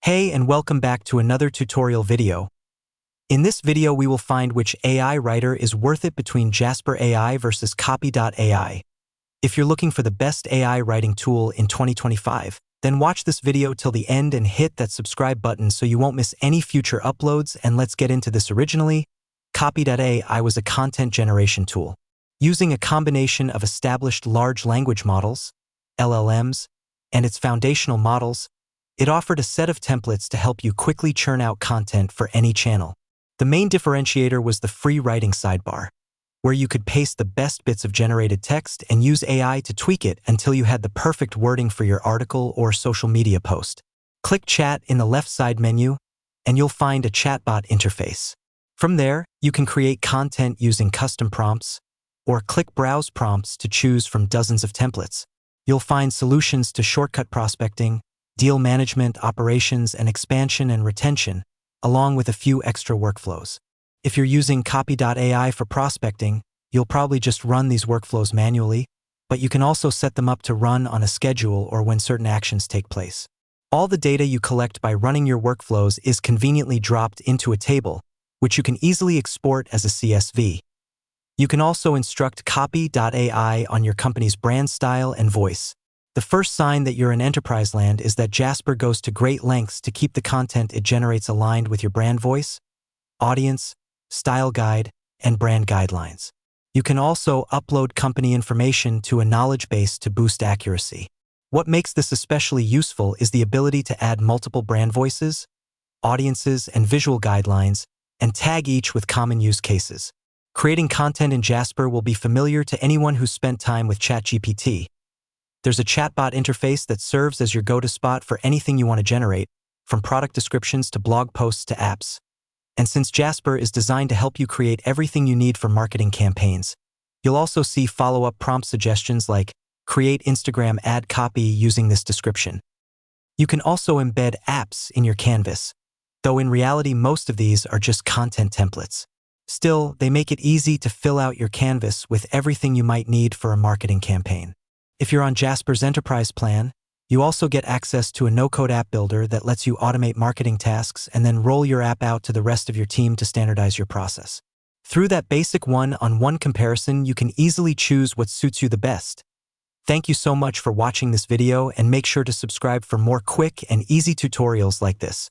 Hey, and welcome back to another tutorial video. In this video, we will find which AI writer is worth it between Jasper AI versus Copy.ai. If you're looking for the best AI writing tool in 2025, then watch this video till the end and hit that subscribe button so you won't miss any future uploads. And let's get into this. Originally, Copy.ai was a content generation tool. Using a combination of established large language models, LLMs, and its foundational models, it offered a set of templates to help you quickly churn out content for any channel. The main differentiator was the free writing sidebar, where you could paste the best bits of generated text and use AI to tweak it until you had the perfect wording for your article or social media post. Click Chat in the left side menu, and you'll find a chatbot interface. From there, you can create content using custom prompts, or click Browse Prompts to choose from dozens of templates. You'll find solutions to shortcut prospecting, deal management, operations, and expansion and retention, along with a few extra workflows. If you're using Copy.ai for prospecting, you'll probably just run these workflows manually, but you can also set them up to run on a schedule or when certain actions take place. All the data you collect by running your workflows is conveniently dropped into a table, which you can easily export as a CSV. You can also instruct Copy.ai on your company's brand style and voice. The first sign that you're in enterprise land is that Jasper goes to great lengths to keep the content it generates aligned with your brand voice, audience, style guide, and brand guidelines. You can also upload company information to a knowledge base to boost accuracy. What makes this especially useful is the ability to add multiple brand voices, audiences, and visual guidelines, and tag each with common use cases. Creating content in Jasper will be familiar to anyone who's spent time with ChatGPT. There's a chatbot interface that serves as your go-to spot for anything you want to generate, from product descriptions to blog posts to apps. And since Jasper is designed to help you create everything you need for marketing campaigns, you'll also see follow-up prompt suggestions like create Instagram ad copy using this description. You can also embed apps in your canvas, though in reality most of these are just content templates. Still, they make it easy to fill out your canvas with everything you might need for a marketing campaign. If you're on Jasper's enterprise plan, you also get access to a no-code app builder that lets you automate marketing tasks and then roll your app out to the rest of your team to standardize your process. Through that basic one-on-one comparison, you can easily choose what suits you the best. Thank you so much for watching this video, and make sure to subscribe for more quick and easy tutorials like this.